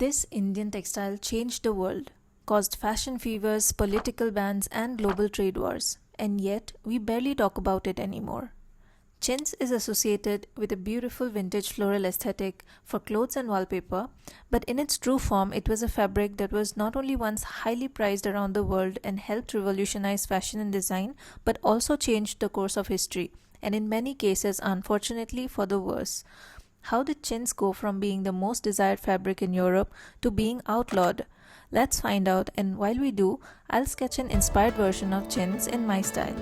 This Indian textile changed the world, caused fashion fevers, political bans, and global trade wars, and yet we barely talk about it anymore. Chintz is associated with a beautiful vintage floral aesthetic for clothes and wallpaper, but in its true form, it was a fabric that was not only once highly prized around the world and helped revolutionize fashion and design, but also changed the course of history, and in many cases, unfortunately, for the worse. How did chintz go from being the most desired fabric in Europe to being outlawed? Let's find out, and while we do, I'll sketch an inspired version of chintz in my style.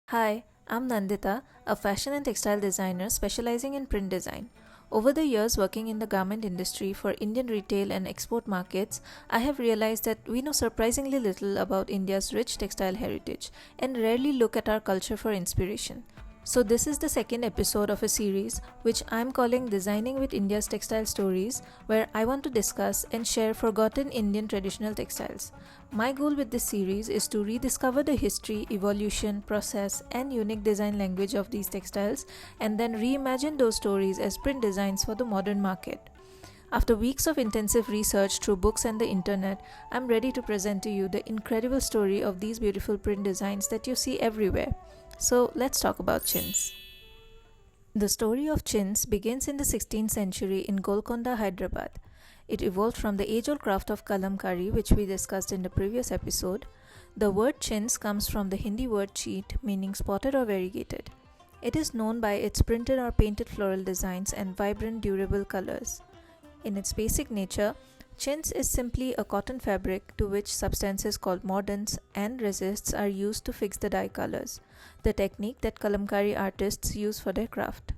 Hi, I'm Nandita, a fashion and textile designer specializing in print design. Over the years working in the garment industry for Indian retail and export markets, I have realized that we know surprisingly little about India's rich textile heritage and rarely look at our culture for inspiration. So, this is the second episode of a series which I'm calling Designing with India's Textile Stories, where I want to discuss and share forgotten Indian traditional textiles. My goal with this series is to rediscover the history, evolution, process, and unique design language of these textiles and then reimagine those stories as print designs for the modern market. After weeks of intensive research through books and the internet, I'm ready to present to you the incredible story of these beautiful print designs that you see everywhere. So let's talk about chintz. The story of chintz begins in the 16th century in Golconda, Hyderabad. It evolved from the age-old craft of kalamkari, which we discussed in the previous episode. The word chintz comes from the Hindi word cheat, meaning spotted or variegated. It is known by its printed or painted floral designs and vibrant, durable colors. In its basic nature, chintz is simply a cotton fabric to which substances called mordants and resists are used to fix the dye colors, the technique that kalamkari artists use for their craft.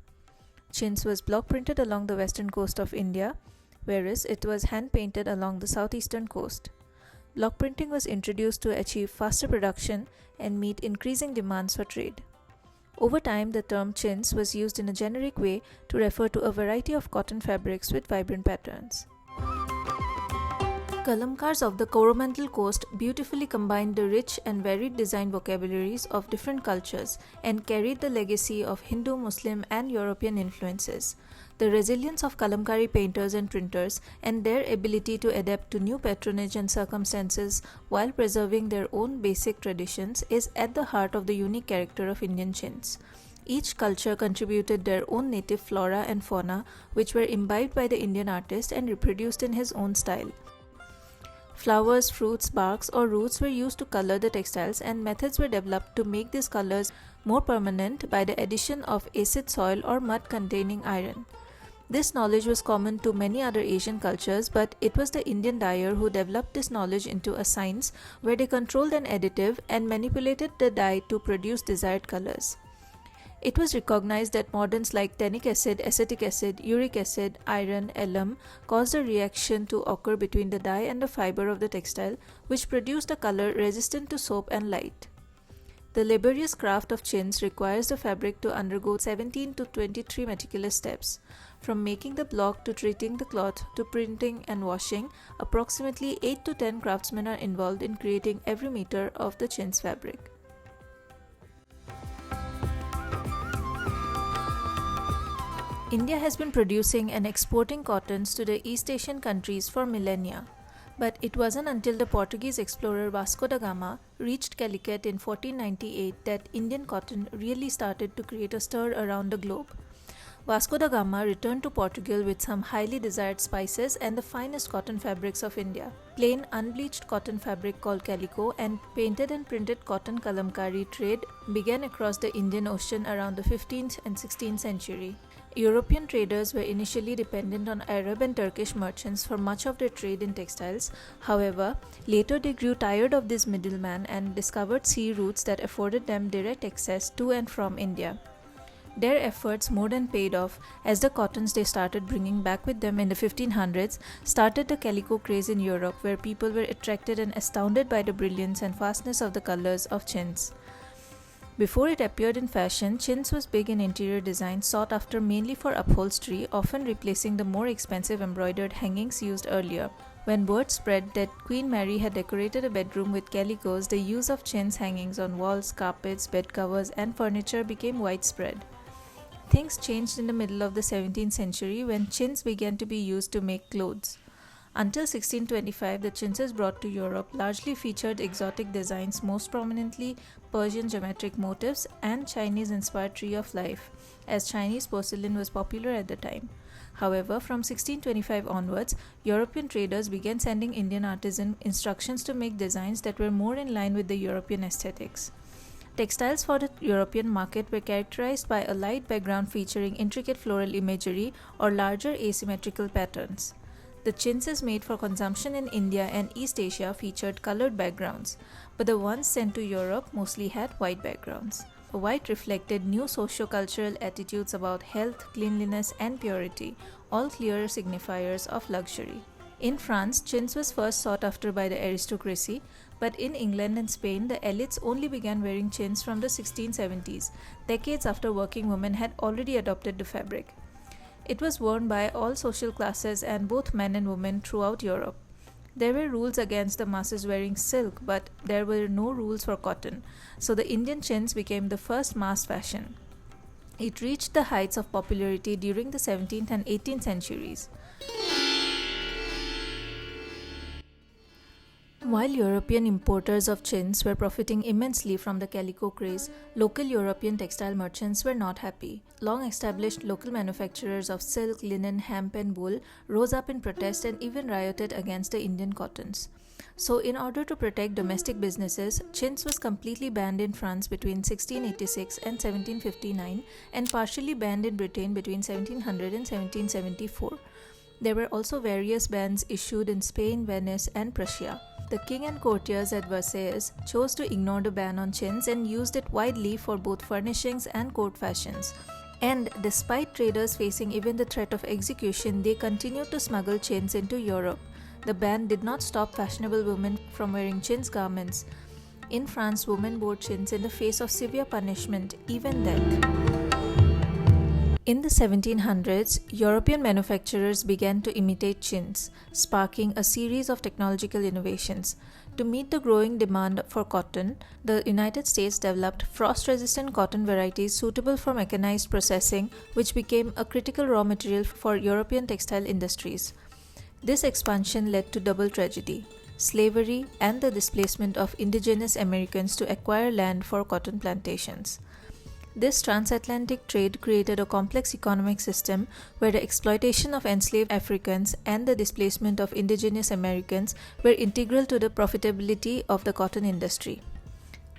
Chintz was block printed along the western coast of India, whereas it was hand painted along the southeastern coast. Block printing was introduced to achieve faster production and meet increasing demands for trade. Over time, the term chintz was used in a generic way to refer to a variety of cotton fabrics with vibrant patterns. Kalamkars of the Coromandel coast beautifully combined the rich and varied design vocabularies of different cultures and carried the legacy of Hindu, Muslim, and European influences. The resilience of Kalamkari painters and printers and their ability to adapt to new patronage and circumstances while preserving their own basic traditions is at the heart of the unique character of Indian chintz. Each culture contributed their own native flora and fauna, which were imbibed by the Indian artist and reproduced in his own style. Flowers, fruits, barks, or roots were used to color the textiles, and methods were developed to make these colors more permanent by the addition of acid soil or mud containing iron. This knowledge was common to many other Asian cultures, but it was the Indian dyer who developed this knowledge into a science where they controlled an additive and manipulated the dye to produce desired colors. It was recognized that mordants like tannic acid, acetic acid, uric acid, iron, alum caused a reaction to occur between the dye and the fiber of the textile, which produced a color resistant to soap and light. The laborious craft of chintz requires the fabric to undergo 17 to 23 meticulous steps. From making the block to treating the cloth to printing and washing, approximately 8 to 10 craftsmen are involved in creating every meter of the chintz fabric. India has been producing and exporting cottons to the East Asian countries for millennia. But it wasn't until the Portuguese explorer Vasco da Gama reached Calicut in 1498 that Indian cotton really started to create a stir around the globe. Vasco da Gama returned to Portugal with some highly desired spices and the finest cotton fabrics of India. Plain unbleached cotton fabric called calico and painted and printed cotton kalamkari trade began across the Indian Ocean around the 15th and 16th century. European traders were initially dependent on Arab and Turkish merchants for much of their trade in textiles. However, later they grew tired of this middleman and discovered sea routes that afforded them direct access to and from India. Their efforts more than paid off, as the cottons they started bringing back with them in the 1500s started the calico craze in Europe, where people were attracted and astounded by the brilliance and fastness of the colors of chintz. Before it appeared in fashion, chintz was big in interior design, sought after mainly for upholstery, often replacing the more expensive embroidered hangings used earlier. When word spread that Queen Mary had decorated a bedroom with calicos, the use of chintz hangings on walls, carpets, bed covers, and furniture became widespread. Things changed in the middle of the 17th century when chintz began to be used to make clothes. Until 1625, the chintzes brought to Europe largely featured exotic designs, most prominently Persian geometric motifs and Chinese-inspired tree of life, as Chinese porcelain was popular at the time. However, from 1625 onwards, European traders began sending Indian artisans instructions to make designs that were more in line with the European aesthetics. Textiles for the European market were characterized by a light background featuring intricate floral imagery or larger asymmetrical patterns. The chintzes made for consumption in India and East Asia featured colored backgrounds, but the ones sent to Europe mostly had white backgrounds. The white reflected new socio-cultural attitudes about health, cleanliness, and purity, all clear signifiers of luxury. In France, chintz was first sought after by the aristocracy, but in England and Spain, the elites only began wearing chintz from the 1670s, decades after working women had already adopted the fabric. It was worn by all social classes and both men and women throughout Europe. There were rules against the masses wearing silk, but there were no rules for cotton, so the Indian chintz became the first mass fashion. It reached the heights of popularity during the 17th and 18th centuries. While European importers of chintz were profiting immensely from the calico craze, local European textile merchants were not happy. Long-established local manufacturers of silk, linen, hemp and wool rose up in protest and even rioted against the Indian cottons. So, in order to protect domestic businesses, chintz was completely banned in France between 1686 and 1759 and partially banned in Britain between 1700 and 1774. There were also various bans issued in Spain, Venice and Prussia. The king and courtiers at Versailles chose to ignore the ban on chintz and used it widely for both furnishings and court fashions. And despite traders facing even the threat of execution, they continued to smuggle chintz into Europe. The ban did not stop fashionable women from wearing chintz garments. In France, women wore chintz in the face of severe punishment, even death. In the 1700s, European manufacturers began to imitate chintz, sparking a series of technological innovations. To meet the growing demand for cotton, the United States developed frost-resistant cotton varieties suitable for mechanized processing, which became a critical raw material for European textile industries. This expansion led to double tragedy: slavery and the displacement of indigenous Americans to acquire land for cotton plantations. This transatlantic trade created a complex economic system where the exploitation of enslaved Africans and the displacement of indigenous Americans were integral to the profitability of the cotton industry.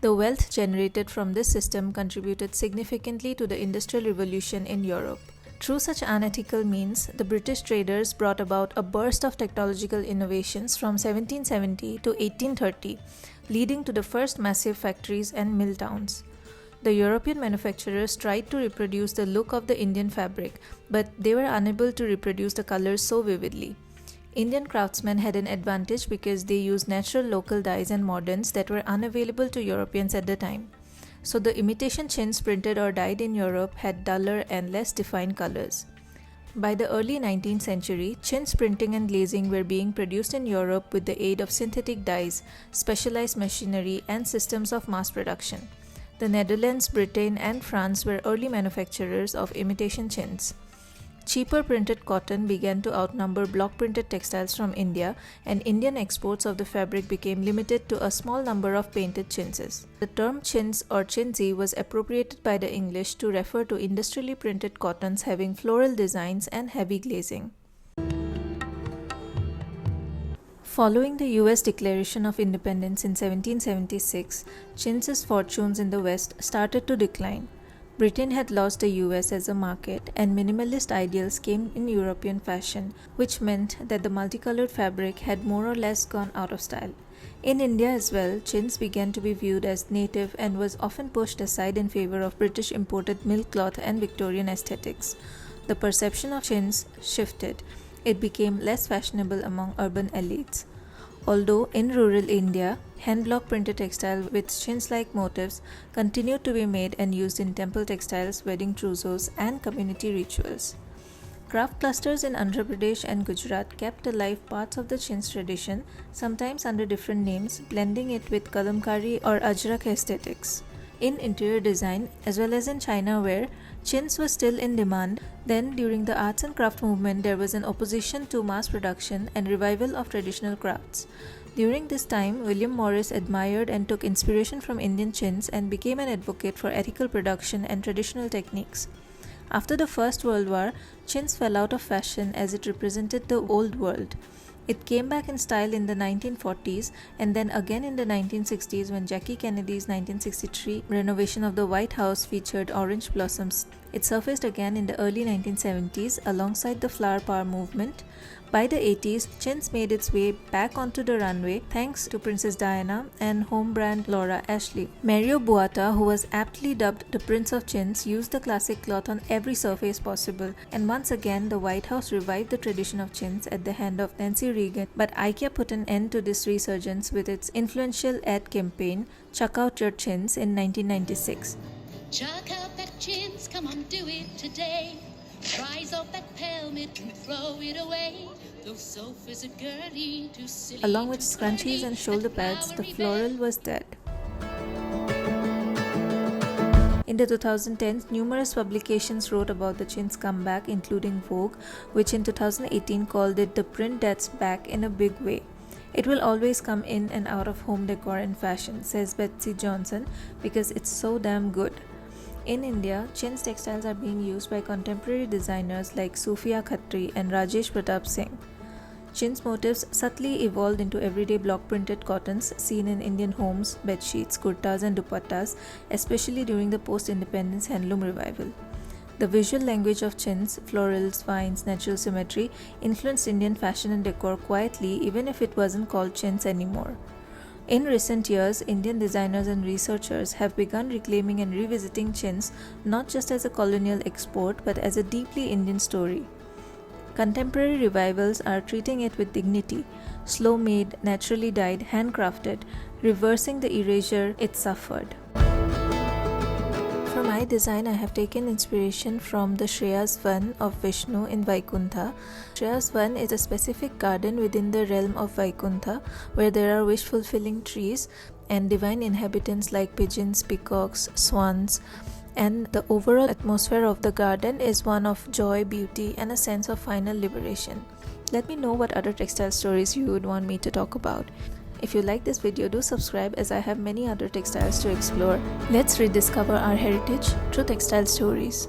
The wealth generated from this system contributed significantly to the Industrial Revolution in Europe. Through such unethical means, the British traders brought about a burst of technological innovations from 1770 to 1830, leading to the first massive factories and mill towns. The European manufacturers tried to reproduce the look of the Indian fabric, but they were unable to reproduce the colors so vividly. Indian craftsmen had an advantage because they used natural local dyes and mordants that were unavailable to Europeans at the time. So the imitation chintz printed or dyed in Europe had duller and less defined colors. By the early 19th century, chintz printing and glazing were being produced in Europe with the aid of synthetic dyes, specialized machinery, and systems of mass production. The Netherlands, Britain, and France were early manufacturers of imitation chintz. Cheaper printed cotton began to outnumber block printed textiles from India, and Indian exports of the fabric became limited to a small number of painted chintzes. The term chintz or chintzy was appropriated by the English to refer to industrially printed cottons having floral designs and heavy glazing. Following the US Declaration of Independence in 1776, chintz's fortunes in the West started to decline. Britain had lost the US as a market, and minimalist ideals came in European fashion, which meant that the multicolored fabric had more or less gone out of style. In India as well, chintz began to be viewed as native and was often pushed aside in favor of British imported milk cloth and Victorian aesthetics. The perception of chintz shifted. It became less fashionable among urban elites. Although in rural India, hand-block printed textile with chintz-like motifs continued to be made and used in temple textiles, wedding trousseaux, and community rituals. Craft clusters in Andhra Pradesh and Gujarat kept alive parts of the chintz tradition, sometimes under different names, blending it with kalamkari or ajrak aesthetics. In interior design, as well as in China ware, chintz was still in demand. Then, during the arts and craft movement, there was an opposition to mass production and revival of traditional crafts. During this time, William Morris admired and took inspiration from Indian chintz and became an advocate for ethical production and traditional techniques. After the First World War, chintz fell out of fashion as it represented the old world. It came back in style in the 1940s and then again in the 1960s when Jackie Kennedy's 1963 renovation of the White House featured orange blossoms. It surfaced again in the early 1970s alongside the flower power movement. By the 80s, chintz made its way back onto the runway thanks to Princess Diana and home brand Laura Ashley. Mario Buata, who was aptly dubbed the Prince of Chintz, used the classic cloth on every surface possible, and once again the White House revived the tradition of chintz at the hand of Nancy Reagan. But IKEA put an end to this resurgence with its influential ad campaign, Chuck Out Your Chintz, in 1996. Chuck out that chintz, come on, do it today. Rise off that helmet and throw it away. Those sofas are girly, too silly. Along with scrunchies and shoulder pads, the floral was dead. In the 2010s, numerous publications wrote about the chintz comeback, including Vogue, which in 2018 called it the print that's back in a big way. It will always come in and out of home decor and fashion, says Betsy Johnson, because it's so damn good. In India, chintz textiles are being used by contemporary designers like Sufia Khatri and Rajesh Pratap Singh. Chintz motifs subtly evolved into everyday block printed cottons seen in Indian homes, bedsheets, kurtas and dupattas, especially during the post-independence handloom revival. The visual language of chintz, florals, vines, natural symmetry influenced Indian fashion and decor quietly, even if it wasn't called chintz anymore. In recent years, Indian designers and researchers have begun reclaiming and revisiting chintz not just as a colonial export but as a deeply Indian story. Contemporary revivals are treating it with dignity, slow-made, naturally dyed, handcrafted, reversing the erasure it suffered. For my design, I have taken inspiration from the Shreyas Van of Vishnu in Vaikuntha. Shreyas Van is a specific garden within the realm of Vaikuntha where there are wish-fulfilling trees and divine inhabitants like pigeons, peacocks, swans, and the overall atmosphere of the garden is one of joy, beauty, and a sense of final liberation. Let me know what other textile stories you would want me to talk about. If you like this video, do subscribe as I have many other textiles to explore. Let's rediscover our heritage through textile stories.